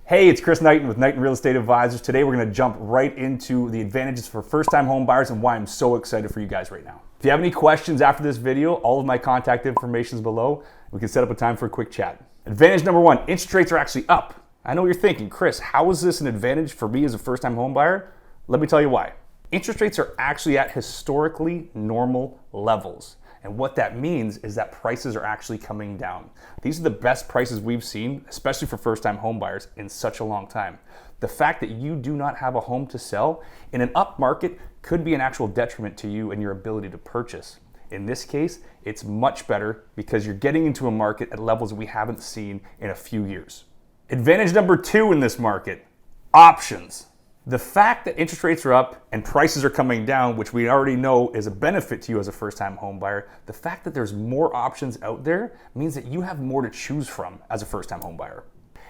Hey, it's Chris Knighton with Knighton Real Estate Advisors. Today we're going to jump right into the advantages for first-time home buyers and why I'm so excited for you guys right now. If you have any questions after this video, all of my contact information is below. We can set up a time for a quick chat. Advantage number one, interest rates are actually up. I know what you're thinking, Chris, how is this an advantage for me as a first-time home buyer? Let me tell you why. Interest rates are actually at historically normal levels. And what that means is that prices are actually coming down. These are the best prices we've seen, especially for first-time home buyers, in such a long time. The fact that you do not have a home to sell in an up market could be an actual detriment to you and your ability to purchase. In this case, it's much better because you're getting into a market at levels we haven't seen in a few years. Advantage number two in this market, options. The fact that interest rates are up and prices are coming down, which we already know is a benefit to you as a first-time home buyer, the fact that there's more options out there means that you have more to choose from as a first-time home buyer.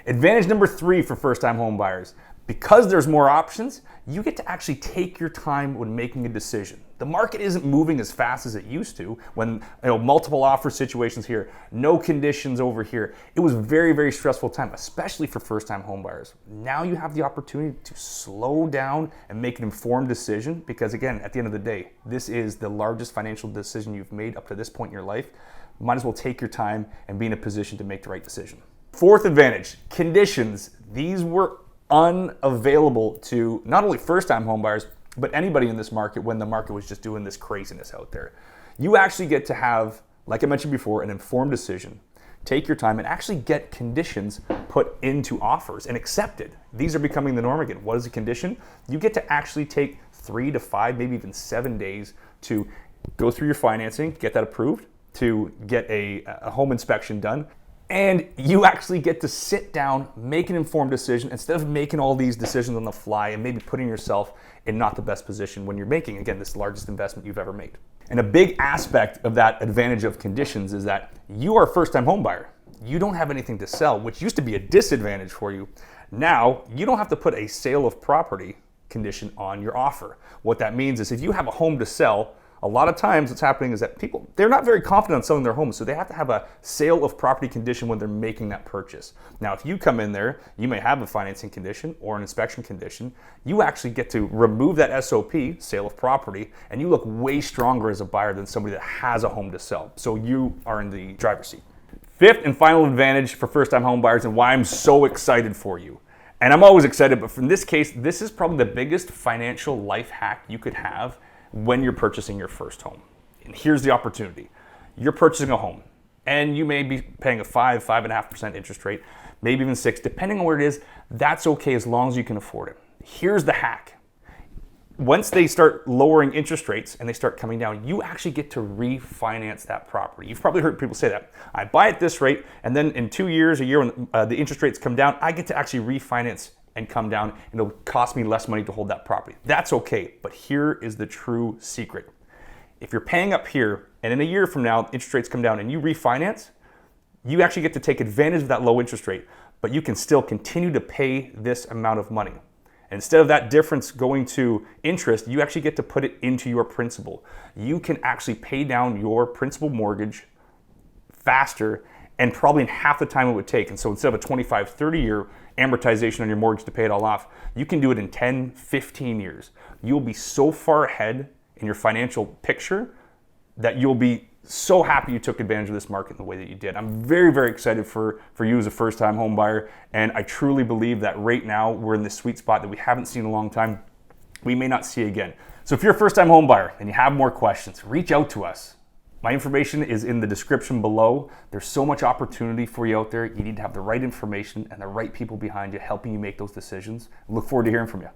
Advantage number three for first-time home buyers. Because there's more options, you get to actually take your time when making a decision. The market isn't moving as fast as it used to when multiple offer situations here, no conditions over here. It was very, very stressful time, especially for first-time home buyers. Now you have the opportunity to slow down and make an informed decision because again, at the end of the day, this is the largest financial decision you've made up to this point in your life. Might as well take your time and be in a position to make the right decision. Fourth advantage, conditions. These were unavailable to not only first-time home buyers, but anybody in this market when the market was just doing this craziness out there. You actually get to have, like I mentioned before, an informed decision. Take your time and actually get conditions put into offers and accepted. These are becoming the norm again. What is a condition? You get to actually take 3 to 5, maybe even 7 days to go through your financing, get that approved, to get a home inspection done. And you actually get to sit down, make an informed decision instead of making all these decisions on the fly and maybe putting yourself in not the best position when you're making, again, this largest investment you've ever made. And a big aspect of that advantage of conditions is that you are a first-time home buyer. You don't have anything to sell, which used to be a disadvantage for you. Now, you don't have to put a sale of property condition on your offer. What that means is if you have a home to sell, a lot of times what's happening is that people, they're not very confident on selling their homes, so they have to have a sale of property condition when they're making that purchase. Now, if you come in there, you may have a financing condition or an inspection condition. You actually get to remove that SOP, sale of property, and you look way stronger as a buyer than somebody that has a home to sell. So you are in the driver's seat. Fifth and final advantage for first-time home buyers and why I'm so excited for you. And I'm always excited, but in this case, this is probably the biggest financial life hack you could have when you're purchasing your first home. And here's the opportunity. You're purchasing a home and you may be paying a 5.5% interest rate, maybe even 6, depending on where it is. That's okay as long as you can afford it. Here's the hack. Once they start lowering interest rates and they start coming down, you actually get to refinance that property. You've probably heard people say that. I buy at this rate and then in 2 years, a year when the interest rates come down, I get to actually refinance and come down, and it'll cost me less money to hold that property. That's okay, but here is the true secret. If you're paying up here, and in a year from now, interest rates come down and you refinance, you actually get to take advantage of that low interest rate, but you can still continue to pay this amount of money. And instead of that difference going to interest, you actually get to put it into your principal. You can actually pay down your principal mortgage faster and probably in half the time it would take. And so instead of a 25, 30-year amortization on your mortgage to pay it all off, you can do it in 10, 15 years. You'll be so far ahead in your financial picture that you'll be so happy you took advantage of this market in the way that you did. I'm very, very excited for you as a first-time home buyer, and I truly believe that right now we're in this sweet spot that we haven't seen in a long time. We may not see again. So if you're a first-time home buyer and you have more questions, reach out to us. My information is in the description below. There's so much opportunity for you out there. You need to have the right information and the right people behind you helping you make those decisions. I look forward to hearing from you.